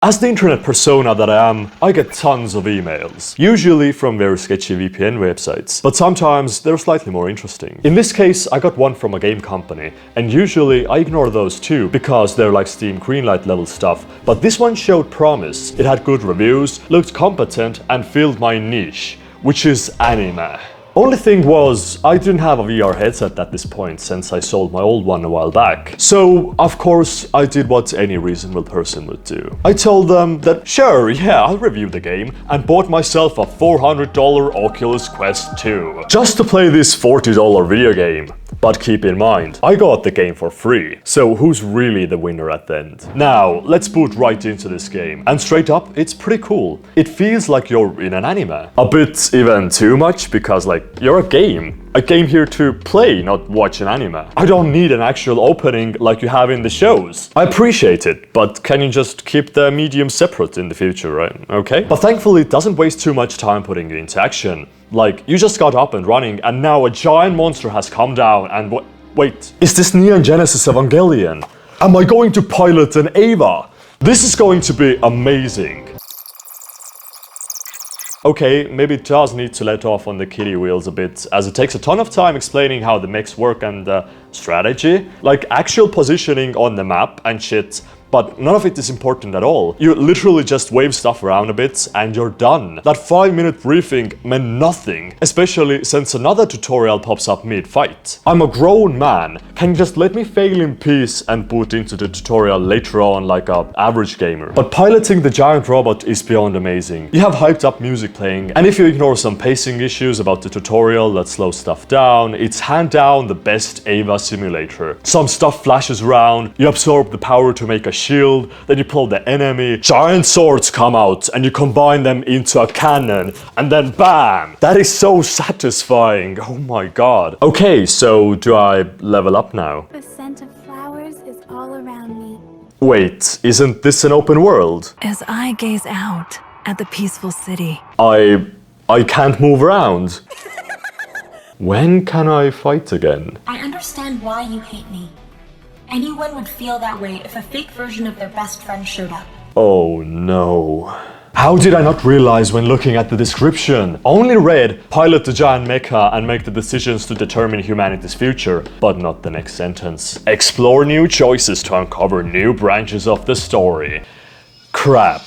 As the internet persona that I am, I get tons of emails, usually from very sketchy VPN websites, but sometimes they're slightly more interesting. In this case, I got one from a game company, and usually I ignore those too, because they're like Steam Greenlight level stuff, but this one showed promise. It had good reviews, looked competent, and filled my niche, which is anime. Only thing was, I didn't have a VR headset at this point since I sold my old one a while back. So, of course, I did what any reasonable person would do. I told them that, sure, yeah, I'll review the game, and bought myself a $400 Oculus Quest 2. Just to play this $40 video game. But keep in mind, I got the game for free, so who's really the winner at the end? Now, let's boot right into this game. And straight up, it's pretty cool. It feels like you're in an anime. A bit even too much, because like, you're a game. I came here to play, not watch an anime. I don't need an actual opening like you have in the shows. I appreciate it, but can you just keep the medium separate in the future, right? Okay? But thankfully it doesn't waste too much time putting it into action. Like, you just got up and running and now a giant monster has come down and wait, is this Neon Genesis Evangelion? Am I going to pilot an Ava? This is going to be amazing. Okay, maybe it does need to let off on the kiddie wheels a bit, as it takes a ton of time explaining how the mechs work and strategy, like actual positioning on the map and shit, but none of it is important at all. You literally just wave stuff around a bit and you're done. That 5-minute briefing meant nothing, especially since another tutorial pops up mid-fight. I'm a grown man, can you just let me fail in peace and boot into the tutorial later on like a average gamer? But piloting the giant robot is beyond amazing. You have hyped up music playing, and if you ignore some pacing issues about the tutorial that slows stuff down, it's hand down the best Ava simulator. Some stuff flashes around, you absorb the power to make a shield, then you pull the enemy, giant swords come out and you combine them into a cannon, and then BAM! That is so satisfying, oh my god. Okay, so do I level up now? The scent of flowers is all around me. Wait, isn't this an open world? As I gaze out at the peaceful city, I can't move around. When can I fight again? I understand why you hate me. Anyone would feel that way if a fake version of their best friend showed up. Oh no. How did I not realize when looking at the description? Only read, pilot the giant mecha and make the decisions to determine humanity's future, but not the next sentence. Explore new choices to uncover new branches of the story. Crap.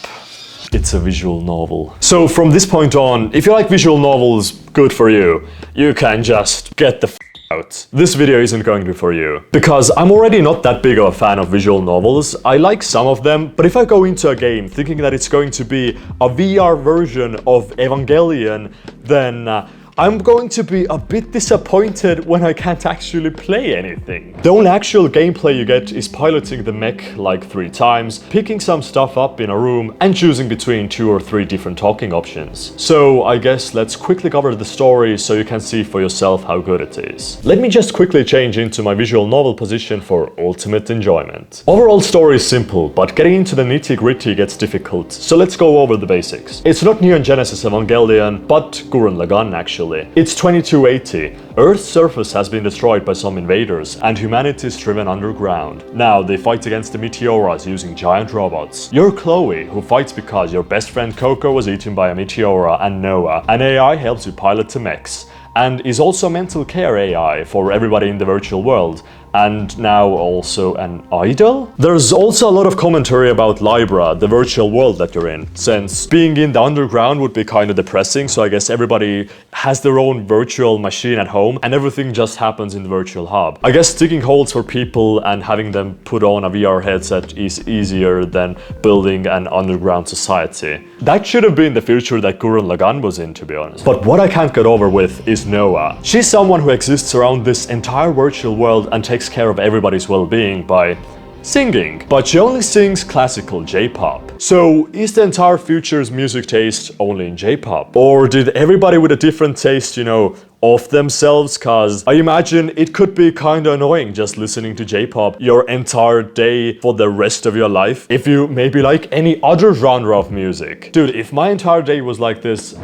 It's a visual novel. So from this point on, if you like visual novels, good for you. You can just get the out. This video isn't going to be for you, because I'm already not that big of a fan of visual novels. I like some of them, but if I go into a game thinking that it's going to be a VR version of Evangelion, then I'm going to be a bit disappointed when I can't actually play anything. The only actual gameplay you get is piloting the mech like 3 times, picking some stuff up in a room, and choosing between 2 or 3 different talking options. So I guess let's quickly cover the story so you can see for yourself how good it is. Let me just quickly change into my visual novel position for ultimate enjoyment. Overall story is simple, but getting into the nitty-gritty gets difficult, so let's go over the basics. It's not Neon Genesis Evangelion, but Gurren Lagann actually. It's 2280. Earth's surface has been destroyed by some invaders, and humanity is driven underground. Now they fight against the Meteoras using giant robots. You're Chloe, who fights because your best friend Coco was eaten by a Meteora, and Noah, an AI, helps you pilot the mechs, and is also a mental care AI for everybody in the virtual world. And now also an idol? There's also a lot of commentary about Libra, the virtual world that you're in, since being in the underground would be kind of depressing, so I guess everybody has their own virtual machine at home and everything just happens in the virtual hub. I guess digging holes for people and having them put on a VR headset is easier than building an underground society. That should have been the future that Gurren Lagann was in, to be honest. But what I can't get over with is Noah. She's someone who exists around this entire virtual world and takes care of everybody's well-being by singing. But she only sings classical J-pop. So is the entire future's music taste only in J-pop? Or did everybody with a different taste, you know, off themselves? Cause I imagine it could be kinda annoying just listening to J-pop your entire day for the rest of your life. If you maybe like any other genre of music. Dude, if my entire day was like this,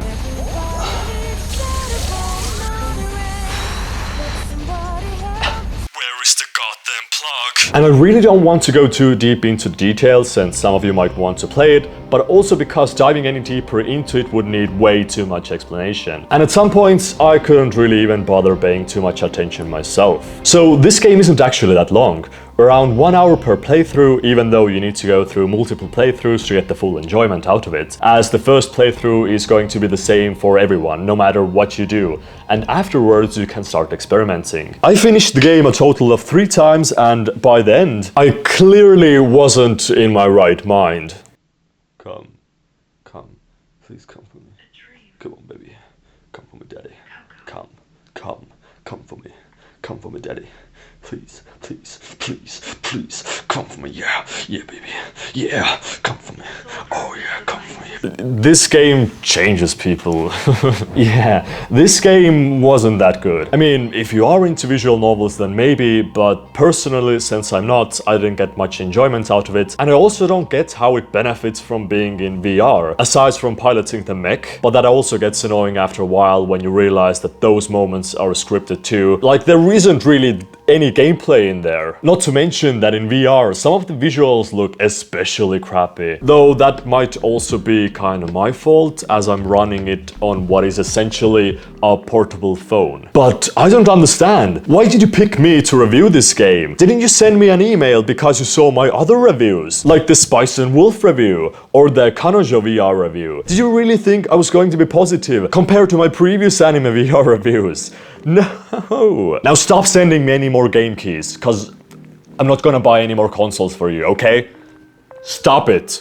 Where is the goddamn plug? much. And I really don't want to go too deep into details since some of you might want to play it, but also because diving any deeper into it would need way too much explanation. And at some points, I couldn't really even bother paying too much attention myself. So this game isn't actually that long. Around 1 hour per playthrough, even though you need to go through multiple playthroughs to get the full enjoyment out of it, as the first playthrough is going to be the same for everyone, no matter what you do, and afterwards you can start experimenting. I finished the game a total of 3 times, and by the end, I clearly wasn't in my right mind. Come, please come for me. Come on, baby. Come for me, daddy. Come for me, daddy. Please, come for me, yeah, baby, yeah, come for me, oh yeah, come for me. This game changes people. Yeah, this game wasn't that good. I mean, if you are into visual novels then maybe, but personally, since I'm not, I didn't get much enjoyment out of it, and I also don't get how it benefits from being in VR, aside from piloting the mech, but that also gets annoying after a while when you realize that those moments are scripted too. Like, there isn't really any gameplay in there. Not to mention that in VR, some of the visuals look especially crappy. Though that might also be kind of my fault, as I'm running it on what is essentially a portable phone. But I don't understand. Why did you pick me to review this game? Didn't you send me an email because you saw my other reviews? Like the Spice and Wolf review, or the Chronos VR review. Did you really think I was going to be positive compared to my previous anime VR reviews? No! Now stop sending me any more game keys, cause I'm not gonna buy any more consoles for you, okay? Stop it!